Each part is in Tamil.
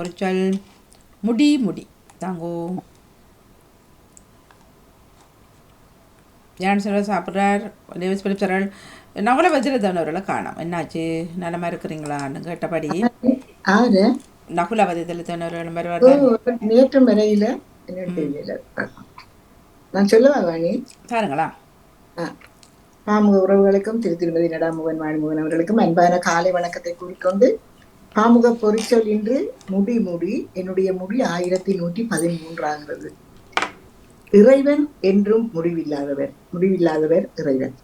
ஒரு சொல் முடி முடி தாங்கோ. ஜான் சார் சாப்பிட்றார். Lewis Philip sir Nakula Vajrathan அவர்களை காணோம். என்னாச்சு, நலமா இருக்கிறீங்களான்னு கேட்டபடி ஆறு நகுல வஜ்ரதன் அவர்களும் ஓ வருவார்கள். நேற்று வரையில என்னன்னு தெரியல. நான் சொல்லவா வாணி? பாருங்களா. பாமுக உறவுகளுக்கும் திருமதி நடாமுகன் வாணிமுகன் அவர்களுக்கும் அன்பான காலை வணக்கத்தை கூறிக்கொண்டு, பாமுக பொறிச்சொல் இன்று முடி முடி. என்னுடைய முடி 1113 ஆகிறது. இறைவன் என்றும் முடிவில்லாதவர் இறைவன்.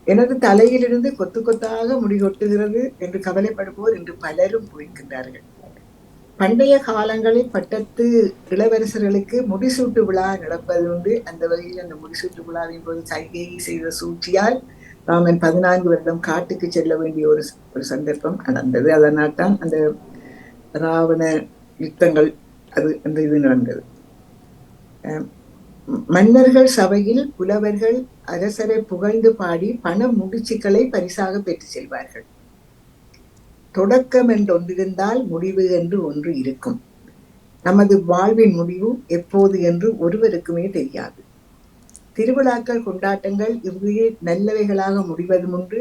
எனது தலையிலிருந்து கொத்து கொத்தாக முடி கொட்டுகிறது என்று கவலைப்படுவோர் இன்று பலரும் போய்கின்றார்கள். பண்டைய காலங்களில் பட்டத்து இளவரசர்களுக்கு முடிசூட்டு விழா நடப்பது உண்டு. அந்த வகையில் அந்த முடிசூட்டு விழாவின் போது கைகேயி செய்த சூழ்ச்சியால் ராமன் 14 வருடம் காட்டுக்கு செல்ல வேண்டிய ஒரு சந்தர்ப்பம் நடந்தது. அதனால் தான் அந்த ராவண யுத்தங்கள் அந்த இது நடந்தது. மன்னர்கள் சபையில் புலவர்கள் அரசரை புகழ்ந்து பாடி பண முடிச்சுக்களை பரிசாக பெற்று செல்வார்கள். தொடக்கம் என்று ஒன்றிருந்தால் முடிவு என்று ஒன்று இருக்கும். நமது வாழ்வின் முடிவு எப்போது என்று ஒருவருக்குமே தெரியாது. திருவிழாக்கள் கொண்டாட்டங்கள் இவ்வியே நல்லவைகளாக முடிவதும் உண்டு,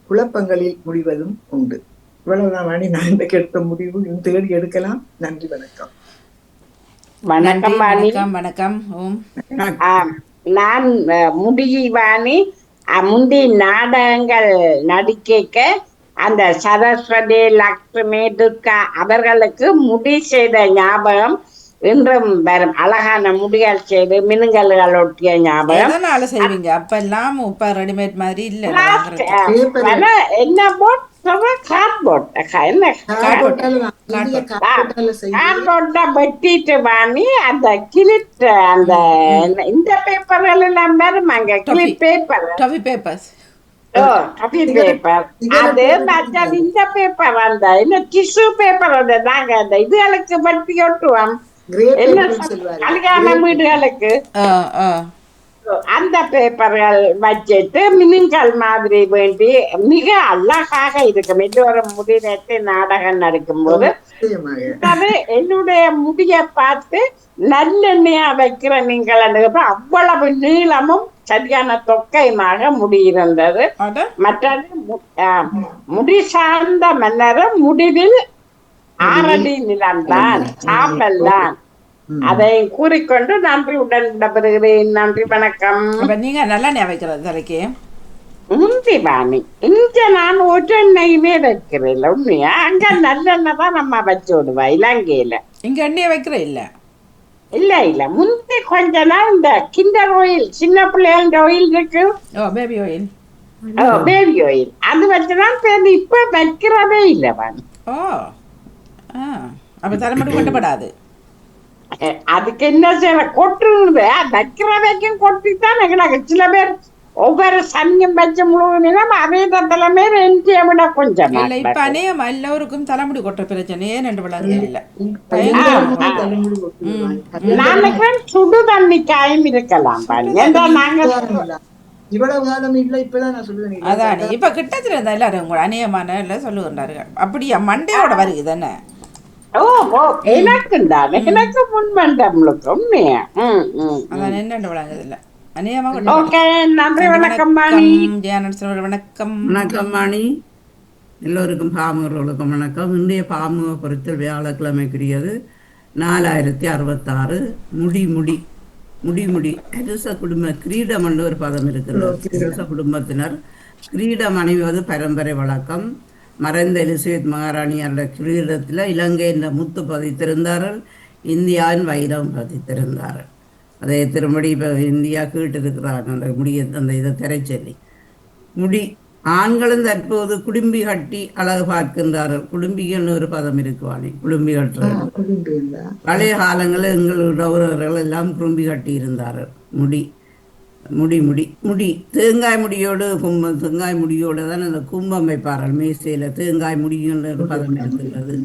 குழப்பங்களில் முடிவதும் உண்டு. இவ்வளவுதான் வாணி, நான் இன்றைக்கு எடுத்த முடிவு தேடி எடுக்கலாம். நன்றி, வணக்கம். வணக்கம் வாணி. வணக்கம். ஓம். நான் முடிவாணி. முந்தி நாடகங்கள் நடிக்க அந்த சரஸ்வதி, லக்ஷ்மி, துர்கா அவர்களுக்கு முடி செய்த ஞாபகம் இன்றும் வரும். அழகான முடிகள் செய்து மினுங்கல்கள் ஒட்டிய ஞாபகம். எதனால செய்வீங்க? அப்ப எல்லாம் இப்ப ரெடிமேட் மாதிரி இல்ல. என்ன போட் வெட்டிட்டு வாங்கி அந்த கிளிட் அந்த இந்த பேப்பர்கள் எல்லாம் வரும். அங்க கிளிட் பேப்பர், பேப்பர்ஸ், பேப்பர் அது மற்றது இந்த பேப்பர் அந்த என்ன டிஷ்யூ பேப்பர் நாங்க அந்த இதுகளுக்கு வெட்டி ஒட்டுவோம். என்ன கல்யாண வீடுகளுக்கு அந்த பேப்பர்கள் வச்சுட்டு மினுங்கல் மாதிரி வேண்டி மிக அழகாக இருக்கும். இன்னொரு முடி நேற்று நாடகம் நடக்கும் போது என்னுடைய முடிய பார்த்து நல்லெண்ணெயா வைக்கிற நீங்கள் அவ்வளவு நீளமும் சரியான தொக்கையுமாக முடியிருந்தது. மற்றது முடி சார்ந்த மன்னரும் முடிவில் 6 அடி நிலம்தான், சாம்பல் தான். அதை கூறிக்கொண்டு நன்றி உடன் விடப்படுகிறேன். நன்றி, வணக்கம். நீங்க நல்லெண்ணெய் வைக்கிறது தலைக்கு முந்தி வாணி. இங்க நான் ஒற்றெண்ணையுமே வைக்கிறேன். உண்மையா அங்க நல்லெண்ணெய் தான் நம்ம வச்சு விடுவா. இலங்கையில இங்க எண்ணெய் வைக்கிற இல்ல. இல்ல முந்தி கொஞ்ச நாள் இந்த கிண்டர் ஆயில், சின்ன பிள்ளைங்க ஆயில் இருக்கு, பேபி ஆயில், பேபி ஆயில் அது வச்சுதான் இப்ப வைக்கிறதே இல்லை வாணி. அப்ப தலைமுடி கொட்டப்படாது. அதுக்கு என்ன செய்ய கொட்டுறது வைக்கிற வைக்கும் கொட்டித்தான் எங்களுக்கு. சில பேர் ஒவ்வொரு சனியும் வச்ச முழுவதும் அதே தலைமை எஞ்சிய விட கொஞ்சம் இப்ப அநேகம் எல்லோருக்கும் தலைமுடி கொட்ட பிரச்சனையே ரெண்டு விளங்க இல்ல. நாளைக்கு சுடு தண்ணி காயும் இருக்கலாம். அதான் இப்ப கிட்டத்துல இருந்தா எல்லாரும் அநேகமான எல்லாம் சொல்லுகின்றார்கள். அப்படியா மண்டையோட வருது தானே. எனக்கு முன்மண்டம்ளுக்கு உண்மையா என்னண்டு விளங்குது இல்ல. வணக்கம் மணி. எல்லோருக்கும் பாமுகர்களுக்கும் வணக்கம். இன்றைய பாமுக பொறுத்தல் வியாழக்கிழமைக்குரியது 4066 முடி முடி முடி முடி. அரச குடும்ப கிரீடம் என்று ஒரு பதம் இருக்கிறது. அரச குடும்பத்தினர் கிரீடம் அணிவது பரம்பரை வழக்கம். மறைந்த எலிசபெத் மகாராணி அந்த கிரீடத்தில் இலங்கை என்ற முத்து பதித்திருந்தார்கள், இந்தியாவின் வைரம் பதித்திருந்தார்கள். அதை திரும்படி இப்போ இந்தியா கேட்டிருக்கிறாங்க அந்த முடிய அந்த இதை திரைச்சொல்லி. முடி ஆண்களும் தற்போது குடும்பி கட்டி அழகு பார்க்கின்றார்கள். குடும்பிகள்னு ஒரு பதம் இருக்குவானே, குடும்பி கட்டுறது. பழைய காலங்களில் எங்கள் உறவுகள் எல்லாம் குடும்பி கட்டி இருந்தார்கள். முடி முடி முடி முடி தேங்காய் முடியோடு தேங்காய் முடியோடு தான் அந்த கும்பம் வைப்பார்கள். மேசையில் தேங்காய் முடியுன்ற ஒரு பதம் இருக்கின்றது.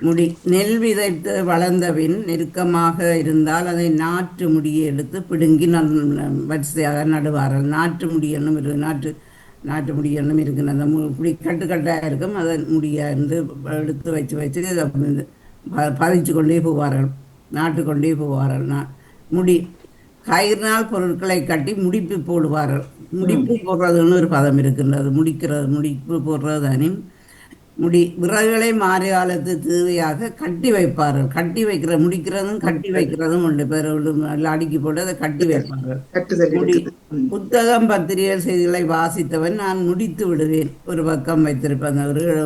முடி நெல் விதைத்து வளர்ந்த பின் நெருக்கமாக இருந்தால் அதை நாற்று முடியை எடுத்து பிடுங்கி வரிசையாக நடுவார்கள். நாற்று முடியென்னும் நாட்டு முடியென்னும் இருக்குன்னு அந்த முடி கட்டுக்கட்டாக இருக்கும். அதை முடியை இருந்து எடுத்து வச்சு பதிச்சு கொண்டே போவார்கள், நாட்டு கொண்டே போவார்கள். முடி கயிறினால் பொருட்களை கட்டி முடிப்பு போடுவார்கள். முடிப்பு போடுறதுன்னு ஒரு பதம் இருக்கின்றது. முடிப்பு போடுறது தானே. விறகுகளை மாறி காலத்து தேவையாக கட்டி வைப்பார்கள். கட்டி முடிக்கிறதும் கட்டி வைக்கிறதும் உண்டு. நல்லா அடுக்கி போட்டு அதை கட்டி வைப்பார்கள். முடி புத்தகம் பத்திரிகை செய்திகளை வாசித்தவன் நான் முடித்து விடுவேன். ஒரு பக்கம் வைத்திருப்பேன்.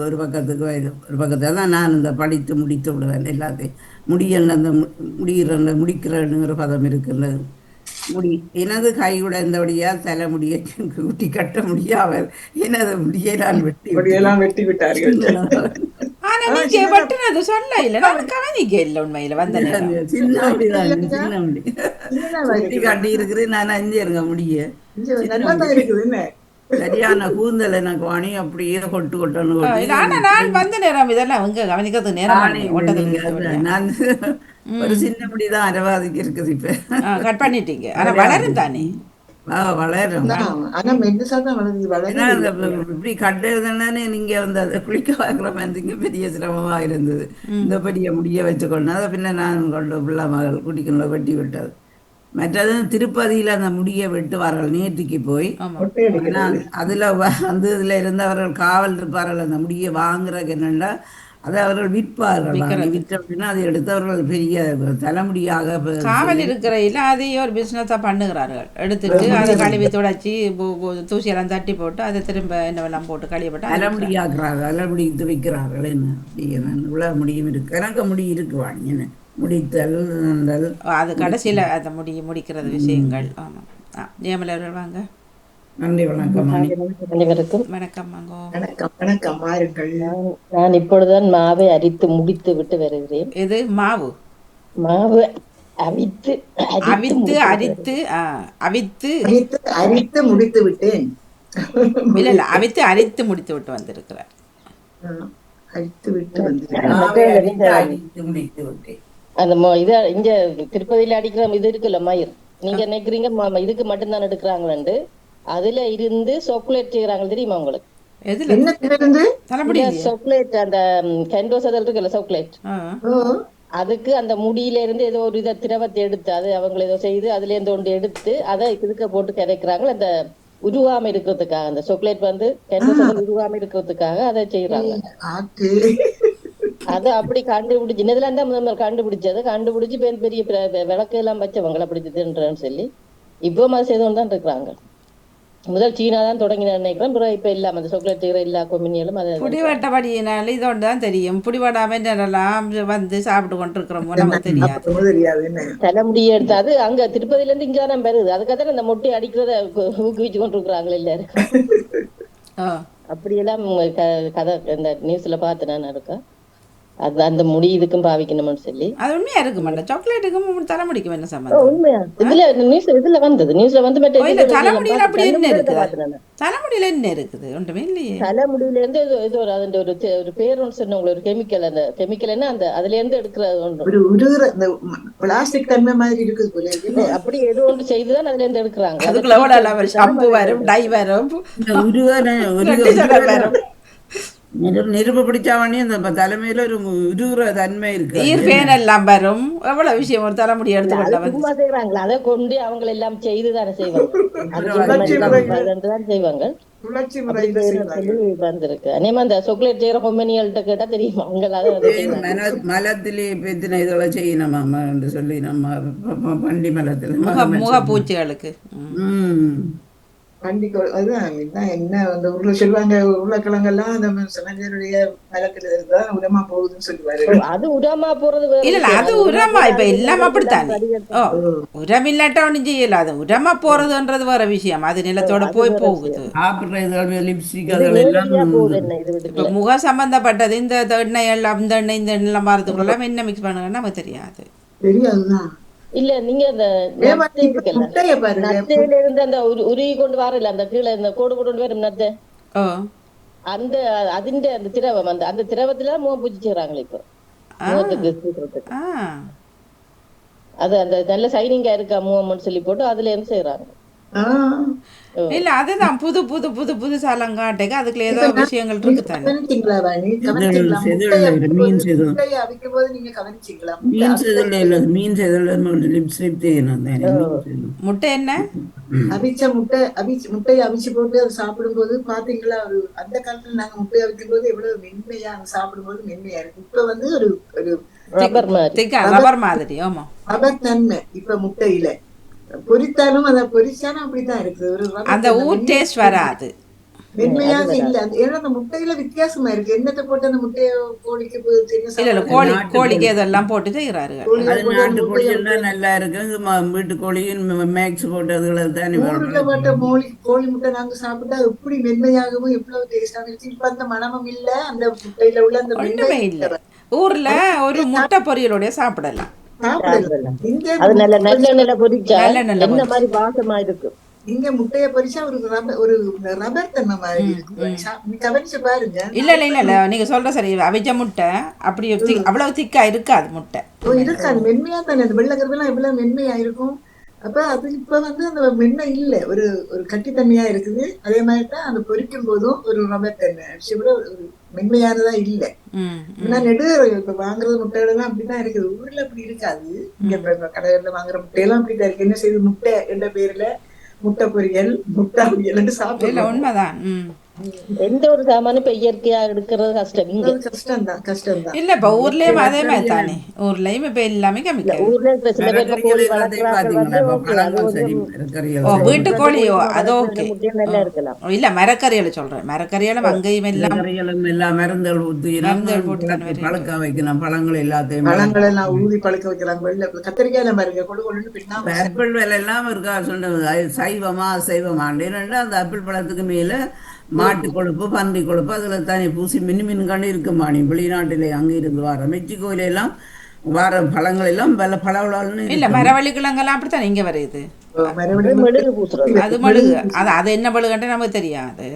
ஒரு பக்கத்துக்கு ஒரு பக்கத்தை தான் நான் இந்த படித்து முடித்து விடுவேன் எல்லாத்தையும். அந்த முடிக்கிறன்னு ஒரு பதம் இருக்கின்றது. எனது கை உடைந்தபடியால் தலைமுடியை கூட்டி கட்ட முடியாமல் எனது முடியை நான் வெட்டி விட்டார்கள். ஆனா நீங்க வெட்டினது சொல்ல இல்ல, நான் கவனிக்க இல்ல. உண்மையில வந்த சின்ன முடிதான், சின்ன முடி கட்டி இருக்கிறேன் நான். அஞ்சு இருங்க முடிய சரியான கூந்தல் எனக்கு வாணி அப்படியே கொட்டணும். ஆனா நான் வந்த நேரம் இதெல்லாம் அவங்க கவனிக்கிறது நேரம். நான் ஒரு சின்ன முடிதான் அரவாதிக்கு இருக்குது. இப்ப கட் பண்ணிட்டீங்க. ஆனா வளரும் தானே. வளரும். இப்படி கட்டுறதுன்னு நீங்க வந்து அதை குளிக்க வாங்குற மாதிரி பெரிய சிரமமா இருந்தது. இந்த பெரிய முடிய வச்சுக்கொண்டு அதை பின்ன நான் கொண்டு பிள்ளை மகள் குட்டிக்கொண்டு வெட்டி விட்டது. மற்றது திருப்பதியில அந்த முடியை வெட்டுவார்கள் நேற்றுக்கு போய். அதுல வந்து இதுல இருந்தவர்கள் காவல் இருப்பார்கள். அந்த முடியை வாங்குறதுக்கு என்னன்னா அதை அவர்கள் விற்பார்கள். விற்றா அதை எடுத்து அவர்கள் பெரிய தலைமுடியாக காவல் இருக்கிற அதையும் ஒரு பிசினஸா பண்ணுகிறார்கள். எடுத்துட்டு அதை கழுவி துடைச்சி தூசியெல்லாம் தட்டி போட்டு அதை திரும்ப என்னவெல்லாம் போட்டு கழுவி போட்டு தலைமுடியாக்குறார்கள். தலைமுடி வைக்கிறார்கள். என்ன இவ்வளவு முடியும் இருக்கு. எனக்கு முடி இருக்கு வாணி. என்ன முடித்தல் அது கடைசியில அதை முடிக்கிறது விஷயங்கள். ஆமா. ஜெயமலர்கள் வாங்க. நன்றி, வணக்கம். அனைவருக்கும் வணக்கம். வணக்கம். வாருங்கள். நான் இப்பொழுதுதான் மாவை அரித்து முடித்து விட்டு வருகிறேன். இது மாவு அவித்து அரித்து முடித்து விட்டேன். இல்ல அவித்து அரித்து முடித்து விட்டு வந்திருக்கிறார். அந்த இது இங்க திருப்பதியில அடிக்கிற இது இருக்குல்ல மயிர், நீங்க நினைக்கிறீங்க இதுக்கு மட்டும்தான் எடுக்கிறாங்களு. அதுல இருந்து சாக்லேட் செய்யறாங்க தெரியுமா உங்களுக்கு? சாக்லேட் அந்த கேண்டோஸ் இருக்குல்ல சாக்லேட், அதுக்கு அந்த முடியில இருந்து ஏதோ ஒரு இதை திரவத்தை எடுத்து அது அவங்க ஏதோ செய்து அதுல இருந்து ஒன்று எடுத்து அதை இதுக்க போட்டு கிடைக்கிறாங்க. அந்த உருவாம இருக்கிறதுக்காக, அந்த சாக்லேட் வந்து கேண்டோஸ் உருவாம இருக்கிறதுக்காக அதை செய்யறாங்க. அது அப்படி கண்டுபிடிச்சு இதுல இருந்தா கண்டுபிடிச்சு பெரிய விளக்கு எல்லாம் வச்சவங்களை பிடிச்சதுன்றன்னு சொல்லி இப்போ அது செய்து தான் இருக்கிறாங்க. முதல் சீனா தான் தொடங்கின நினைக்கிறேன். பிறகு இப்ப இல்லாம அந்த சாக்லேட் செய்யற எல்லா கொமினியலும் அது புடிவட்டபடியினால இதோடு தான் தெரியும். புடிவடாம எல்லாம் வந்து சாப்பிட்டு கொண்டிருக்கிறோமோ நமக்கு தெரியாது. தலைமுடியை எடுத்தாது அங்க திருப்பதியில இருந்து இங்கதான் வருது. அதுக்காக அந்த மொட்டை அடிக்கிறத ஊக்குவிச்சு கொண்டிருக்கிறாங்களே எல்லாரும். அப்படியெல்லாம் கதை இந்த நியூஸ்ல பார்த்து நான் இருக்கேன். அது அந்த முடி இதுக்கும் பாவிக்கணும்னு சொல்லி அது உண்மையா இருக்கு மாட்டா. சாக்லேட்டுக்கும் தலைமுடிக்கும் என்ன சம்பந்தம்? உண்மையா இதுல வந்தது நியூஸ்ல வந்து தலைமுடியில அப்படி என்ன இருக்குது? தலைமுடியில என்ன இருக்குது? ஒன்றுமே இல்லையே. தலைமுடியில இருந்து ஏதோ அது ஒரு பேர் ஒன்று சொன்னவங்க, ஒரு கெமிக்கல். அந்த கெமிக்கல் என்ன அந்த அதுல இருந்து எடுக்கிறது ஒன்று பிளாஸ்டிக் தன்மை மாதிரி இருக்குது. அப்படி ஏதோ ஒன்று செய்துதான் அதுல இருந்து எடுக்கிறாங்க. அதுக்குள்ள ஷாம்பு வரும், டை வரும், நெருப்பு பிடிச்சாவணி அந்த தலைமையில ஒரு உருகுற தன்மை இருக்கு. எல்லாம் வரும். எவ்வளவு விஷயம் ஒரு தலைமுடி எடுத்து செய்யறாங்களா? அதை கொண்டு அவங்க எல்லாம் செய்துதானே செய்வாங்க. செய்வாங்க வந்திருக்கு. அதேமா அந்த சாக்லேட் செய்யற கொம்பனிகள்கிட்ட கேட்டா தெரியுமா அவங்களால மலத்திலே பேத்தின இதெல்லாம் செய்யணுமா என்று சொல்லி நம்ம பண்டி மலத்துல முகப்பூச்சிகளுக்கு அதுதான் என்ன அந்த சொல்லுவாங்க உருளைக்கிழங்கெல்லாம் அந்த சிலஞ்சருடைய மலத்துல இருந்தா உரமா போகுதுன்னு சொல்லுவாரு. அது உரமா போறது இல்ல, அது உரமா இப்ப எல்லாம் அப்படித்தான். உரம் இல்லாட்டா ஒண்ணும் செய்யல. அது உரமா போறதுன்றது வேற விஷயம். அது நிலத்தோட போகுது. இப்ப முக சம்பந்தப்பட்டது இந்த எண்ணெய் எல்லாம் இந்த எண்ணெய் இந்த எண்ணெய் மாறதுக்குள்ள என்ன மிக்ஸ் பண்ணுங்கன்னா நமக்கு தெரியாது. தெரியாதுதான். இல்ல நீங்க அந்த நத்தையில இருந்து அந்த உருகி கொண்டு வரல, அந்த கீழே இந்த கோடு கொண்டு வரும் நத்தை, அந்த அதிண்ட அந்த திரவம் அந்த திரவத்துல முகப்பூச்சி செய்யறாங்களே இப்போ முகத்துக்கு. அது அந்த நல்ல சைனிங்கா இருக்கா முகம்னு சொல்லி போட்டு அதுல இருந்து செய்யறாங்க. இல்ல அதுதான் புது புது புது புதுசாலம் காட்டுக்கு அதுக்குள்ள ஏதோ விஷயங்கள் இருக்கு தானே. கவனிச்சீங்களா வாணி? கவனிச்சீங்களா? மீன் செய்தோம் முட்டையை அவிக்கும் போது நீங்க கவனிச்சீங்களா? மீன் செய்தல இல்லை மீன் செய்தல லிப்ஸ்டிக் தேயணும் தானே மீன் செய்யணும் முட்டை என்ன அவிச்ச முட்டை முட்டையை அவிச்சு போட்டு அதை சாப்பிடும்போது பாத்தீங்களா? ஒரு அந்த காலத்துல நாங்க முட்டையை அவிக்கும் போது எவ்வளவு மென்மையா சாப்பிடும்போது மென்மையா இருக்கு. இப்ப வந்து ஒரு ஒரு ரப்பர் மாதிரி. ஆமா ரப்பர் தன்மை இப்ப முட்டையில பொரித்தாலும் அதை பொரிச்சாலும் அப்படித்தான் இருக்குது. ஒரு அந்த ஊர் டேஸ்ட் வராது, மென்மையாக இல்ல. ஏன்னா அந்த முட்டையில வித்தியாசமா இருக்கு. என்னத்தை போட்டு அந்த முட்டையை கோழிக்கு இல்ல கோழிக்கு இதெல்லாம் போட்டு செய்யறாரு. நாட்டு கோழி எல்லாம் நல்லா இருக்கு. வீட்டு கோழியின் மேக்ஸ் போட்டு அதுகளை தானே கோழி முட்டை நாங்க சாப்பிட்டா எப்படி மென்மையாகவும் எவ்வளவு டேஸ்டாக இருக்கு. இப்ப அந்த மனமும் இல்ல அந்த முட்டையில உள்ள அந்த ஒண்ணுமே இல்ல. ஊர்ல ஒரு முட்டை பொரியலோட சாப்பிடலாம். இங்க முட்டைய பொரிச்சா ஒரு ரப்பர் தன்மை மாதிரி இருக்கு. கவனிச்சு பாருங்க. இல்ல இல்ல இல்ல நீங்க சொல்ற சரி. அவிச்ச முட்டை அப்படி அவ்வளவு திக்கா இருக்காது முட்டை. இருக்காது, மென்மையா தானே. அந்த வெள்ளைக்கருதெல்லாம் எவ்வளவு மென்மையா இருக்கும். அப்ப அது இப்ப வந்து அந்த மென்மை இல்ல, ஒரு ஒரு கட்டித்தன்மையா இருக்குது. அதே மாதிரிதான் அந்த பொரிக்கும் போதும் ஒரு ரப்பர் தன்மை ஒரு மென்மையானதா இல்ல. ஏன்னா இப்ப வாங்குறது முட்டைகள் எல்லாம் அப்படிதான் இருக்குது. ஊர்ல அப்படி இருக்காது. இங்க கடையில வாங்குற முட்டையெல்லாம் அப்படிதான் இருக்கு. என்ன செய்யுது, முட்டை என்ற பேர்ல முட்டை பொரியல் முட்டை பொரியல் சாப்பிடல. உண்மைதான். எந்த ஒரு சாமானும் இப்ப இயற்கையா எடுக்கிறது கஷ்டம். இல்ல இப்ப ஊர்லயும் அதே மாதிரி தானே. ஊர்லயும் இப்ப எல்லாமே கெமிக்கல். ஊர்ல இப்ப சில பேர் கோழி வீட்டு கோழியோ அது ஓகே. நல்லா இருக்கலாம். இல்ல மரக்கறிகளை சொல்றேன். மரக்கறிகளும் அங்கேயும் எல்லாம் மருந்துகள் ஊத்தி பழக்க வைக்கலாம். பழங்கள் எல்லாத்தையும் பழங்கள் எல்லாம் ஊதி பழக்க வைக்கிறாங்க. கத்திரிக்காயில பாருங்க ஆப்பிள் வேலை எல்லாம் இருக்கா சொன்னது. சைவமா அசைவமாண்டு அந்த ஆப்பிள் பழத்துக்கு மேல மாட்டு கொழுப்பு பன்றி கொழுப்பு அதுல தானே பூசி மின்னு கண்டு இருக்குமானி. வெளிநாட்டிலே அங்க இருந்து வர மெக்சிகோல எல்லாம் வர பழங்கள் எல்லாம் பழவளான்னு இல்ல. மரவள்ளி கிழங்கெல்லாம் அப்படித்தான் இங்க வருது. அது மழுகு. அது என்ன மழுகுன்ட்டு நமக்கு தெரியாது.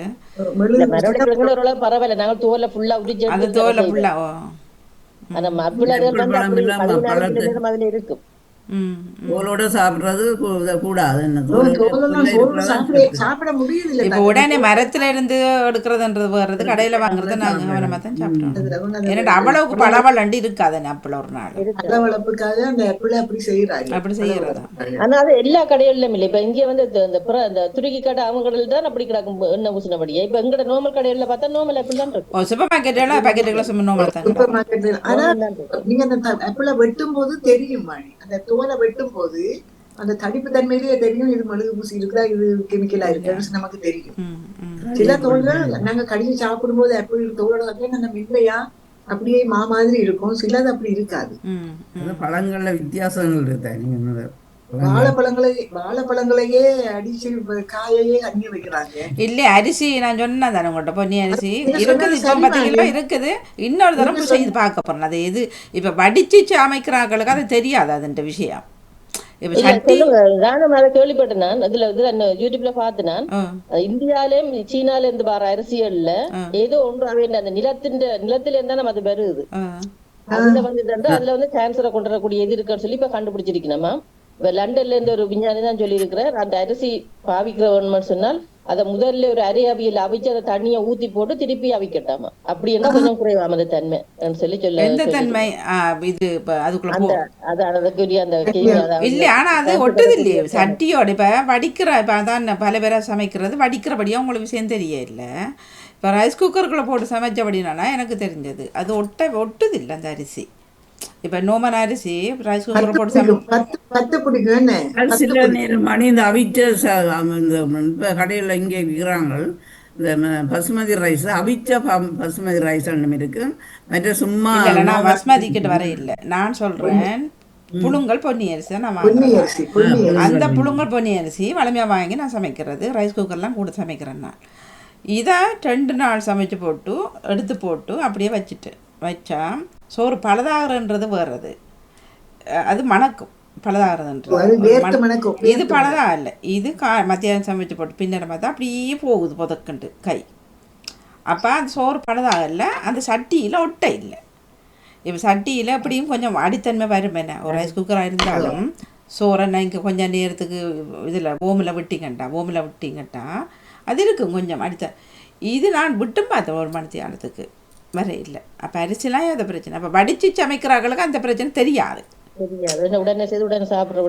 பரவாயில்ல, நாங்க தோலை ஃபுல்லா உரிச்சு அது தோலை ஃபுல்லா இருக்கும். தோலோட சாப்பிடுறது கூடாது. சாப்பிட முடியுது. இப்ப உடனே மரத்துல இருந்து எடுக்கிறதுன்றது வர்றது கடையில வாங்குறது நாங்க கவனமா தான் சாப்பிட்டோம். ஏன்னா அவ்வளவுக்கு பழவளண்டு இருக்காது. அப்பள ஒரு நாள் பழவளப்புக்காக அந்த அப்படி செய்யறாங்க. அப்படி செய்யறதா. ஆனா அது எல்லா கடையிலும் இல்ல. இப்ப இங்க வந்து இந்த துருக்கி கடை அவங்க கடையில தான் அப்படி கிடக்கும் எண்ணெய் பூசினபடியா. இப்ப எங்கட நார்மல் கடையில பார்த்தா நார்மல் அப்படி தான் இருக்கும். சூப்பர் மார்க்கெட்ல பாக்கெட்டுகளை சும்மா நார்மல் தான். சூப்பர் மார்க்கெட்ல ஆனா நீங்க அந்த அப்பள வெட்டும் போது தெரியும் மாணி. அந்த தோலை வெட்டும் போது அந்த தடிப்பு தன்மையிலேயே தெரியும் இது மெழுகு பூசி இருக்குதா, இது கெமிக்கலா இருக்கு நமக்கு தெரியும். சில தோல்கள் நாங்க கடிச்சு சாப்பிடும் போது எப்படி தோலோட அந்த மென்மையா அப்படியே மாதிரி இருக்கும். சிலது அப்படி இருக்காது. பழங்கள்ல வித்தியாசங்கள் இருக்கு. வாழைப்பழங்களையே அடிச்சு காயையே அணிய வைக்கிறாங்க. இல்ல அரிசி நான் சொன்னேன் தானே உங்கள்கிட்ட. பொன்னி அரிசி இருக்குது. இப்ப 10 கிலோ இருக்குது. இன்னொரு தரம் செய்து பார்க்க போறேன். அது எது இப்ப வடிச்சு சமைக்கிறாங்களுக்கு அது தெரியாது அதுன்ற விஷயம். நானும் அதை கேள்விப்பட்டேன். நான் அதுல யூடியூப்ல பார்த்தேன். இந்தியாலயும் சீனால இருந்து வர அரிசிகள்ல ஏதோ ஒன்று அந்த நிலத்தில இருந்தா நம்ம அது வருது. அதுல அதுல வந்து கேன்சரை கொண்டு வரக்கூடிய எது இருக்குன்னு சொல்லி இப்ப கண்டுபிடிச்சிருக்கணுமா. லண்டன்ல இருந்து ஒரு விஞ்ஞானி தான் சொல்லி இருக்கிறார். அந்த அரிசி பாவிக்கிறவன் சொன்னால் அதை முதல்ல ஒரு அரியாவியில் அவிச்சு அதை தண்ணியை ஊத்தி போட்டு திருப்பி அவிக்கட்டாமா. அப்படி என்ன கொஞ்சம் குறைவாம அந்த தன்மை சொல்லி சொல்ல தன்மை இது அந்த இல்ல. ஆனா அது ஒட்டுது இல்லையே சட்டியோட. இப்ப வடிக்கிற இப்ப அதான் பல பேரை சமைக்கிறது வடிக்கிறபடியா உங்களுக்கு விஷயம் தெரிய இல்ல. இப்ப ரைஸ் குக்கருக்குள்ள போட்டு சமைச்சபடினால எனக்கு தெரிஞ்சது அது ஒட்டுது இல்லை அந்த அரிசி. இப்ப நோமன் அரிசி ரைஸ் குக்கர் போட்டு சில நேரம் மணி இந்த அவிச்ச கடையில் இங்கே விற்கிறாங்க. இந்த பசுமதி ரைஸ் அவிச்ச பசுமதி ரைஸ் இருக்கு. மற்ற சும்மா நான் பசுமதி கிட்ட வர இல்லை. நான் சொல்றேன் புழுங்கல் பொன்னி அரிசி தான் நான் வாங்குறேன். அந்த புழுங்கல் பொன்னி அரிசி வளமையா வாங்கி நான் சமைக்கிறது. ரைஸ் குக்கர்லாம் கூட சமைக்கிறேன். நான் இதை 2 நாள் சமைச்சு போட்டு எடுத்து போட்டு அப்படியே வச்சா சோறு பலதாகிறன்றது வேறது. அது மணக்கும் பலதாகிறதுன்றது. இது பலதா இல்லை. இது மத்தியானம் சமைச்சு போட்டு பின்னர் பார்த்தா அப்படியே போகுது புதக்குண்டு கை. அப்போ அந்த சோறு பலதாக இல்லை. அந்த சட்டியில் ஒட்ட இல்லை. இப்போ சட்டியில் அப்படியும் கொஞ்சம் அடித்தன்மை வரும். என்ன ஒரு ரைஸ் குக்கராக இருந்தாலும் சோறை நான் இங்கே கொஞ்சம் நேரத்துக்கு இதில் ஓமில் விட்டிங்கட்டா அது இருக்கும் கொஞ்சம் அடுத்த இது நான் விட்டும் பார்த்தேன் ஒரு மணித்தியானத்துக்கு வர இல்லை. அப்போ அரிசிலாம் எந்த பிரச்சனை, அப்போ வடித்து சமைக்கிறாங்களுக்கு அந்த பிரச்சனை தெரியாது.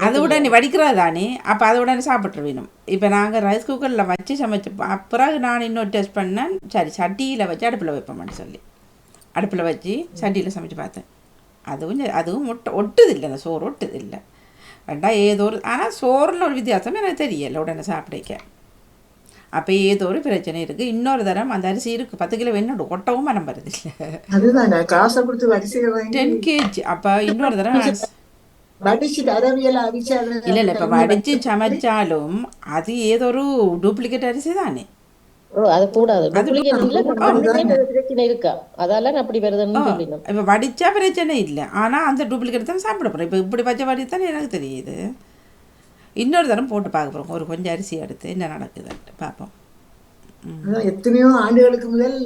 அது உடனே வடிக்கிறது தானே, அப்போ அதை உடனே சாப்பிட்ற வேணும். இப்போ நாங்கள் ரைஸ் குக்கரில் வச்சு சமைச்சு பிறகு நான் இன்னொரு டெஸ்ட் பண்ணேன், சரி சட்டியில் வச்சு அடுப்பில் வைப்போம்னு சொல்லி அடுப்பில் வச்சு சட்டியில் சமைச்சு பார்த்தேன். அதுவும் ஒட்டுதில்லை, அந்த சோறு ஒட்டுதில்லை வேண்டா ஏதோ ஒரு. ஆனால் சோறில் ஒரு வித்தியாசம் எனக்கு தெரியலை உடனே சாப்பிடைக்க. அப்போ ஏதோ ஒரு பிரச்சனை இருக்குது. இன்னொரு தரம் அந்த அரிசி இருக்குது 10 கிலோ என்னோட ஒட்டவும் மனம் வருது இல்லை, அதுதான் காசை கொடுத்து அரிசி 10 kg. அப்போ இன்னொரு தரம் இல்லை இல்லை இப்போ வடித்து சமைச்சாலும் அது ஏதோ ஒரு டூப்ளிகேட் அரிசி தானே. இப்போ வடிச்சா பிரச்சனை இல்லை, ஆனால் அந்த டூப்ளிகேட் தான் சாப்பிட போகிறேன். இப்போ இப்படி பச்சை வடி தானே எனக்கு தெரியுது. இன்னொரு தரம் போட்டு பார்க்க போகிறோம், ஒரு கொஞ்சம் அரிசி எடுத்து என்ன நடக்குதுன்ட்டு பார்ப்போம். எத்தனையோ ஆண்டுகளுக்கு முதல்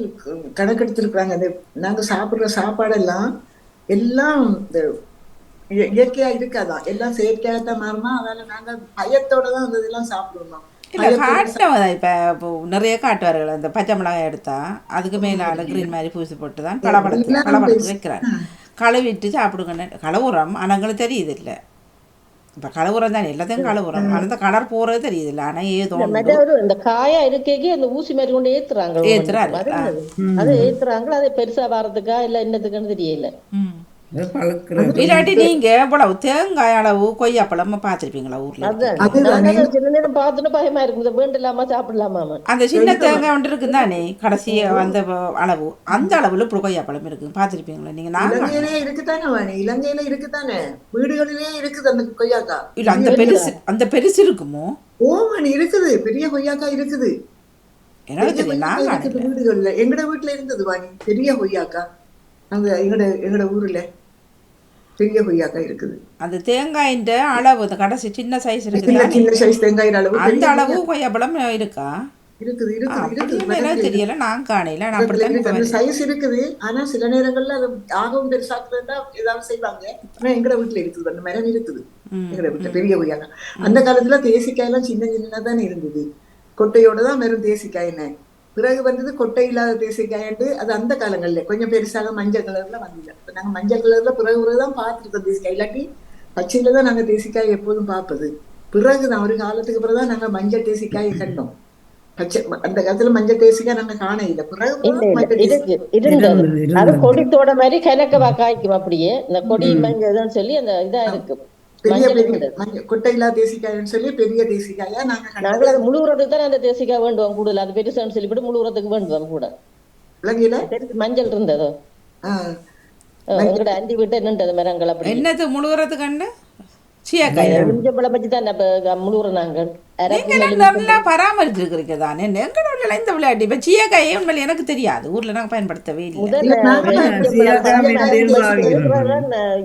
கணக்கெடுத்திருக்கிறாங்க. அது நாங்கள் சாப்பிட்ற சாப்பாடெல்லாம் எல்லாம் இந்த இயற்கையா இருக்காதான், எல்லாம் செயற்கையாக தான் மாறுமா. அதனால நாங்கள் பயத்தோட தான் அந்த இதெல்லாம் சாப்பிடுவோம். இல்லை காட்டுனதான் இப்போ நிறைய காட்டுவார்கள். அந்த பச்சை மிளகாய் எடுத்தா அதுக்கு மேலே கிரீன் மாதிரி பூசி போட்டு தான் பழப்படத்து வைக்கிறாங்க. கழுவிட்டு சாப்பிடுங்க கலவுரம். ஆனால் எங்களுக்கு தெரியுது இல்லை, இப்போ கலவுரம் தானே எல்லாத்தையும் கலவுரம், ஆனால் அந்த கலர் போகிறது தெரியுது இல்லை. ஆனால் ஏதோ இந்த காயா இருக்கே அந்த ஊசி மாதிரி கொண்டு ஏத்துறாங்க, அது ஏத்துறாங்க. அது பெருசா வர்றதுக்கா இல்லை என்னதுக்குன்னு தெரியல. இல்லாட்டி நீங்க இவ்வளவு தேங்காய் அளவு கொய்யாப்பழம் பார்த்துருப்பீங்களா ஊர்ல? பார்த்துட்டு பயமா இருக்குது, வேண்டலாமா சாப்பிடலாமா. அந்த சின்ன தேங்காய் ஒன்று இருக்கு தானே கடைசி அந்த அளவு, அந்த அளவுல இப்படி கொய்யாப்பழம் இருக்கு பார்த்துருப்பீங்களா நீங்க? இலங்கையில இருக்குதானே, வீடுகளிலே இருக்குது அந்த கொய்யாக்கா. இல்ல அந்த பெருசு இருக்குமோ? ஓமன் இருக்குது, பெரிய கொய்யாக்கா இருக்குது. எனக்கு தெரியும், வீடுகள்ல எங்கட வீட்டுல இருந்தது வாணி பெரிய கொய்யாக்கா. அங்க எங்கட ஊர்ல பெரிய கொய்யாக்கா இருக்குது. அந்த தேங்காயின் அளவு அந்த கடைசி சின்ன சைஸ் இருக்கு, சின்ன சைஸ் தேங்காய் அளவு, அந்த அளவு கொய்யாப்பழம் இருக்கா? இருக்குது தெரியல, நான் காணையில அப்படித்தான் சைஸ் இருக்குது. ஆனா சில நேரங்கள்ல அது ஆகவும் பெருசாக்குறதா ஏதாவது செய்வாங்க. ஆனா எங்கட வீட்டுல இருக்குது, அந்த மரம் இருக்குது எங்கட வீட்டுல பெரிய கொய்யாக்கா. அந்த காலத்துல தேசிக்காய் எல்லாம் சின்ன சின்னதா தானே இருந்தது, கொட்டையோட தான் வெறும் தேசிக்காயின்னு. பிறகு வந்தது கொட்டை இல்லாத தேசிக்காயண்டு, அது அந்த காலங்கள்ல கொஞ்சம் பெருசாக மஞ்சள் கலர்ல வந்தது. இப்போ நாங்கள் மஞ்சள் கலர்ல பிறகுதான் பார்த்துருக்கோம் தேசிக்காய், இல்லாட்டி பச்சையில தான் நாங்கள் தேசிக்காய் எப்போதும் பார்ப்பது. பிறகுதான் ஒரு காலத்துக்கு பிறகுதான் நாங்கள் மஞ்சள் தேசிக்காயை கண்டோம். பச்சை அந்த காலத்துல மஞ்சள் தேசிக்காய் நாங்கள் காண இல்லை. பிறகு அது கொடித்தோட மாதிரி கணக்கவா காய்க்கும், அப்படியே இந்த கொடி மஞ்சள் சொல்லி அந்த இதா இருக்கு. கொட்டையில்லா தேசிக்காய்னு சொல்லி பெரிய தேசிக்காயா நாங்கள் அது முழுவதுக்கு தான் அந்த தேசிக்காய் வேண்டுவோம் கூடுதல். அது பெருசான்னு சொல்லிவிட்டு முழுவதுக்கு வேண்டுவோம் கூட. மஞ்சள் இருந்ததோ எங்கட அண்டி விட்டு நின்றது மரங்கள். அப்படி என்னது முழுவதுக்கு பராமரிச்சிருக்கிறீங்க தானே இந்த விளையாட்டு. இப்ப சீயக்காயை உண்மையில எனக்கு தெரியாது, ஊர்ல நாங்க பயன்படுத்தவே இல்லை.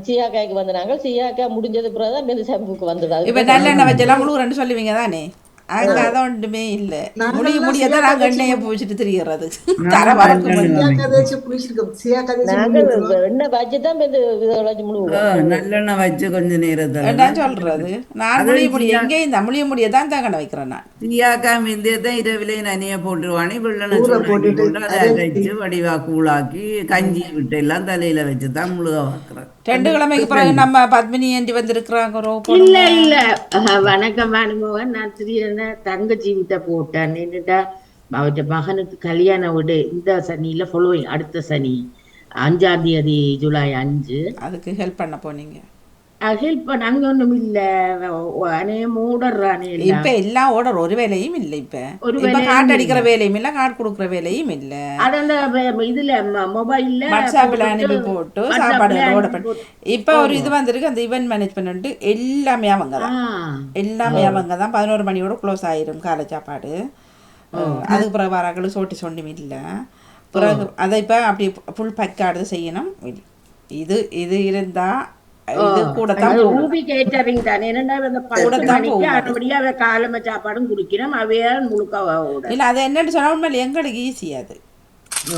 சீயாக்காய்க்கு வந்து நாங்கள் சீயாக்காய் முடிஞ்சது பிறகுதான் ஷாம்புக்கு வந்துடாது. இப்ப நல்லெண்ணெய் வச்செல்லாம் முழுவதுன்னு சொல்லுவீங்க தானே? அங்க அதான் ஒன்றுமே இல்ல, முடியதான் நாங்க எண்ணெயை பூச்சிட்டு திரிகிறது. எண்ணெய் வச்சுதான் நல்லெண்ணெய் வச்சு கொஞ்ச நேரம் சொல்றது. நான் முழிய எங்கேயும் முழிய முடியதான் தகன வைக்கிறேன். நான் சீயாக்கா மிந்தியதான் இரவிலே நனிய போட்டுருவானே, வெள்ளெண்ணெய் போட்டு அதை வச்சு வடிவா கூழாக்கி கஞ்சி விட்டு எல்லாம் தலையில வச்சுதான் முழுக வைக்கிறேன். 2 கிழமைக்கு பிறகு நம்ம பத்மினி ஏண்டி வந்திருக்கிறாங்க. இல்ல இல்ல வணக்கம் வாணிமோகன். நான் திடீரென தங்கச்சி விட்ட போட்டேன். என்னட்டா அவற்ற மகனுக்கு கல்யாணம் விடு இந்த சனியில ஃபாலோயிங் அடுத்த சனி 5ஆம் தேதி ஜூலை 5. அதுக்கு ஹெல்ப் பண்ண போனீங்க? ஹெல்ப் பண்ண அங்க ஒண்ணும் இல்ல, ஓடறானே இப்ப எல்லாம் ஓடர். ஒரு வேலையும் இல்ல, இப்ப கார்டு அடிக்கிற வேலையும் இல்ல, கார்டு கொடுக்குற வேலையும் இல்ல. அதனால இதுல மொபைல்ல வாட்ஸ்அப்ல அனுப்பி போட்டு சாப்பாடு ஓட பண்ணி. இப்ப ஒரு இது வந்திருக்கு, அந்த ஈவென்ட் மேனேஜ்மெண்ட் எல்லாமே அவங்க தான், எல்லாமே அவங்க தான். 11 மணியோட க்ளோஸ் ஆயிரும் காலை சாப்பாடு. அதுக்கு பிறகு வராக்களும் சோட்டி சொன்னும் இல்ல. பிறகு அதை இப்ப அப்படி ஃபுல் பேக்காடு செய்யணும். இது இருந்தா காலம சாப்பாடும் குடிக்கிறோம். அவையா முழுக்க இல்ல அது என்னன்னு சொன்னா உண்மையில எங்களுக்கு ஈஸி. அது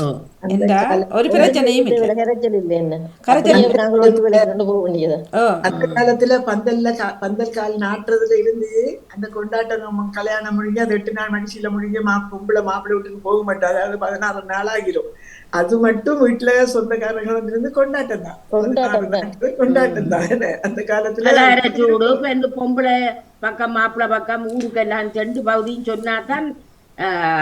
ஓ என்றா ஒரு பிரச்சனையும் இல்லை. கரைச்சல் இல்லை என்ன கரைச்சல் அப்படியே நாங்கள் வந்து வெளியே கொண்டு போக வேண்டியது. ஓ அந்த காலத்துல பந்தல் கால் நாட்டுறதுல இருந்து அந்த கொண்டாட்டம் கல்யாணம் முடிஞ்சு அது 8 நாள் மனுஷில முடிஞ்சு பொம்பளை மாப்பிள்ளை வீட்டுக்கு போக மாட்டோம். அதாவது 16 நாள் ஆகிரும். அது மட்டும் வீட்டுல சொந்தக்காரங்க வந்து கொண்டாட்டம் தான். கொண்டாட்டம் தான் அந்த காலத்துல. சூடு இந்த பொம்பளை பக்கம் மாப்பிள்ளை பக்கம் ஊருக்கு எல்லாம் சென்று பகுதின்னு சொன்னாதான்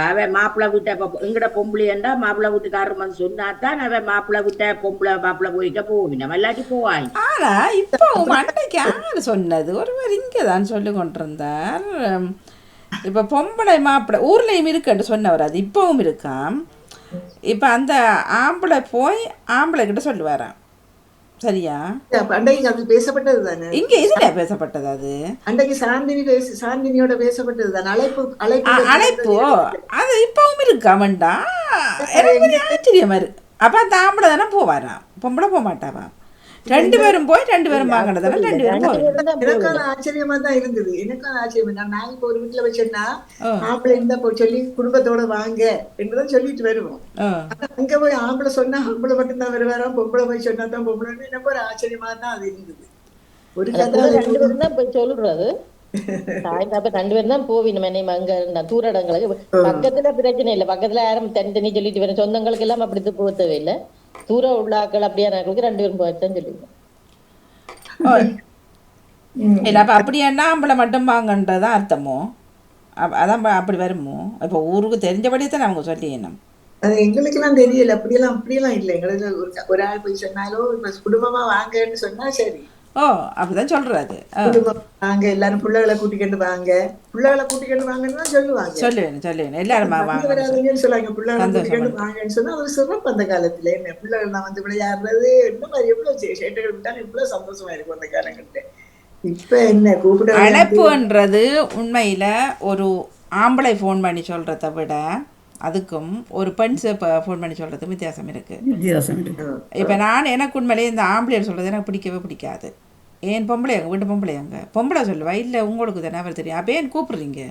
அவன் மாப்பிள்ளை விட்ட எங்கட பொம்பளைண்டா மாப்பிள்ளை வீட்டுக்காரர் வந்து சொன்னாதான் அவன் மாப்பிள்ளை விட்ட மாப்பிள்ளை போயிட்ட போவின எல்லாட்டி போவாங்க. ஆனா இப்போ அன்னைக்கு யாரு சொன்னது? ஒருவர் இங்கதான் சொல்லி கொண்டிருந்தார். இப்ப பொம்பளை மாப்பிள்ளை ஊர்லயும் இருக்குன்னு சொன்னவர், அது இப்பவும் இருக்காம். இப்ப அந்த ஆம்பளை போய் ஆம்பளை கிட்ட சொல்லுவாராம். சரியா? அன்றைக்கு அது பேசப்பட்டது தானே. இங்க இதுல பேசப்பட்டது. அது அன்றைக்கு சாந்தினியோட பேசப்பட்டது தானே. அழைப்பு அது இப்பவும் இருக்காமண்டா. எனக்கு ஆச்சரியமா இருக்கு. அப்ப அந்த ஆம்பளை தானே போவாராம், பொம்பளை போக மாட்டாவா? 2 பேரும் போய் 2 பேரும் வாங்கினதால 2 பேரும் போய். எனக்கான ஆச்சரியமா தான் இருந்தது. எனக்கான ஆச்சரியம் நான் இப்போ ஒரு வீட்டுல வச்சேன்னா ஆம்பளை இருந்தா போய் சொல்லி குடும்பத்தோட வாங்க என்றுதான் சொல்லிட்டு வருவோம். அங்க போய் ஆம்பளை சொன்னா ஆம்பளை மட்டும்தான் வருவாராம், பொம்பளை போய் சொன்னா தான் பொம்பளைன்னு எனக்கு ஒரு ஆச்சரியமா தான் அது இருந்தது. ஒரு கதை 2 பேரும் தான் போய் சொல்றது. 2 பேரும் தான் போவினோம். அங்க தூர இடங்களுக்கு பக்கத்துல பிரச்சனை இல்லை. பக்கத்துல யாரும் தனித்தனி சொல்லிட்டு வர சொந்தங்களுக்கு எல்லாம் அப்படி போக தேவையில்லை. தூர உள்ளாக்கள் அப்படியானாக்களுக்கு 2 பேரும் போய்தான் சொல்லிடுவோம். இல்ல அப்ப அப்படியானா ஆம்பளை மட்டும் வாங்கன்றதான் அர்த்தமோ? அதான் அப்படி வருமோ? இப்ப ஊருக்கு தெரிஞ்சபடியே தான் அவங்க சொல்லிடணும். அது எங்களுக்கு எல்லாம் தெரியல. அப்படியெல்லாம் இல்லை. எங்களுக்கு ஒரு ஆள் போய் சொன்னாலும் இப்ப குடும்பமா வாங்கன்னு சொன்னா சரி. ஓ அப்படிதான் சொல்றாரு. வாங்க எல்லாரும் பிள்ளைகளை கூட்டிக்கிட்டு வாங்கன்னு சொல்லுவேன் எல்லாரும் சொல்லுவாங்க. பிள்ளைகளை கூட்டிக்கிட்டு வாங்கன்னு சொன்னா ஒரு சிறப்பு. அந்த காலத்துல என்ன பிள்ளைகள் நான் வந்து விளையாடுறது இந்த மாதிரி எவ்வளவு சேட்டைகள் விட்டாலும் எவ்வளவு சந்தோஷமா இருக்கும் அந்த காலங்கள்ல. இப்ப என்ன கூப்பிட அழைப்புன்றது உண்மையில ஒரு ஆம்பளை ஃபோன் பண்ணி சொல்றதை விட அதுக்கும் ஒரு பெண் ஃபோன் பண்ணி சொல்றதுக்கும் வித்தியாசம் இருக்கு. இப்போ நான் எனக்கு உண்மையிலே இந்த ஆம்பளையர் சொல்றது எனக்கு பிடிக்கவே பிடிக்காது. ஏன் பொம்பளை எங்க வீட்டு பொம்பளை எங்க பொம்பளை சொல்லுவா இல்லை உங்களுக்கு தானே அவர் தெரியும். அப்போ ஏன் கூப்பிடுறீங்க?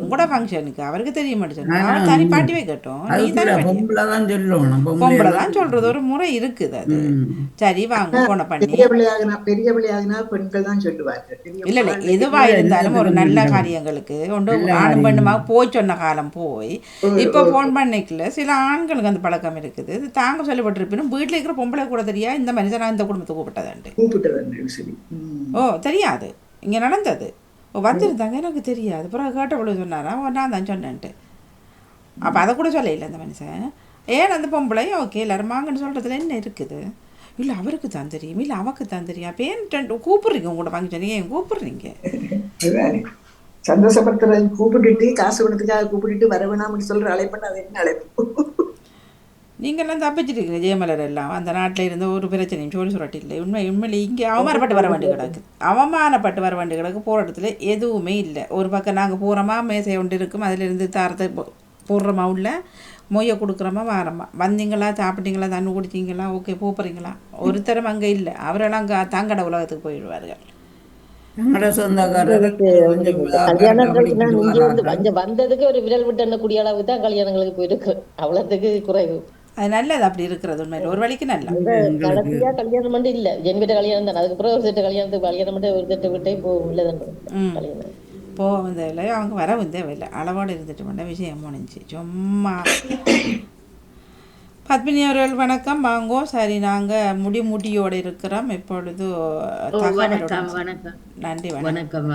உங்களோட ஃபங்க்ஷனுக்கு அவருக்கு தெரிய மாட்டேன். தனி பாட்டி வைக்கட்டும். நீ தானே பொம்பளை தான் சொல்றது ஒரு முறை இருக்குது. அது சரி வாங்க போன பண்ணி பெரிய பிள்ளையாகினா பெண்கள் தான் சொல்லுவாங்க. இல்ல எதுவா இருந்தாலும் ஒரு நல்ல காரியங்களுக்கு ஒன்று ஆணும் பெண்ணுமா போய் சொன்ன காலம் போய் இப்போ ஃபோன் பண்ணிக்கல. சில ஆண்களுக்கு அந்த பழக்கம் இருக்குது. இது தாங்க சொல்லப்பட்டிருப்பினும் வீட்டில் இருக்கிற பொம்பளை கூட தெரியா இந்த மனுஷன் நான் இந்த குடும்பத்தை கூப்பிட்டதாண்டு. ஓ தெரியாது இங்க நடந்தது. வந்திருந்தாங்க எனக்கு தெரியாது. அப்புறம் கேட்ட பொழுது சொன்னாரா நான் தான் சொன்னேன்ட்டு. அப்போ அதை கூட சொல்ல இல்லை அந்த மனுஷன். ஏன் அந்த பொம்பளை ஓகே எல்லாரும் வாங்கன்னு சொல்கிறதுல என்ன இருக்குது? இல்லை அவருக்கு தான் தெரியும், இல்லை அவருக்கு தான் தெரியும். அப்போ ஏன் கூப்பிட்றீங்க? உங்களோட வாங்கி சொன்னீங்க ஏன் கூப்பிட்றீங்க? சந்தோஷப்படுத்துறது கூப்பிட்டுட்டு காசு கொடுத்துக்காக கூப்பிட்டுட்டு வர வேணாம்னு சொல்கிற அழைப்புன்னு அது என்ன அழைப்பு? நீங்கள்லாம் தப்பிச்சிருக்கீங்க. ஜெயமலர் எல்லாம் அந்த நாட்டில் இருந்த ஒரு பிரச்சனையும் சொல்லி சொல்லட்டு இல்லை. உண்மையிலே இங்கே அவமானப்பட்டு வர வேண்டி கிடக்கு. அவமானப்பட்டு வர வேண்டி கிடக்கு. போகிற இடத்துல எதுவுமே இல்லை. ஒரு பக்கம் நாங்கள் போகிறோமா மேசை ஒன்று இருக்கும், அதிலிருந்து தாரத்தை போடுறோமா உள்ள மொய்யை கொடுக்குறோமா வாரமா வந்தீங்களா சாப்பிட்டீங்களா தண்ணி குடிச்சிங்களா ஓகே போகிறீங்களா ஒருத்தரும் அங்கே இல்லை. அவரெல்லாம் அங்கே தங்கட உலகத்துக்கு போயிடுவார்கள். கல்யாணங்களுக்கு வந்ததுக்கு ஒரு விரல் விட்டு எண்ணக்கூடிய அளவுக்கு தான் கல்யாணங்களுக்கு போயிருக்கு. அவ்வளவுக்கு குறைவு. அது நல்லது அப்படி இருக்கிறது. உண்மையில ஒரு வழிக்கு நல்ல கடைசியா கல்யாணம் மட்டும் இல்ல ஜென்விட்ட கல்யாணம் தான். அதுக்கப்புறம் ஒரு செட்டு கல்யாணத்துக்கு கல்யாணம் மட்டும் ஒரு செட்டு விட்டே போகும் இல்லதான் போக தேவையில்லை. அவங்க வரவும் தேவையில்லை. அளவோடு இருந்துட்டு பண்ண விஷயம் முடிஞ்சு சும்மா. பத்மினி அவர்கள் வணக்கம் வாங்கோ. சரி நாங்கள் முடியோடு இருக்கிறோம் இப்பொழுது. வணக்கம். நன்றி. வணக்கம்.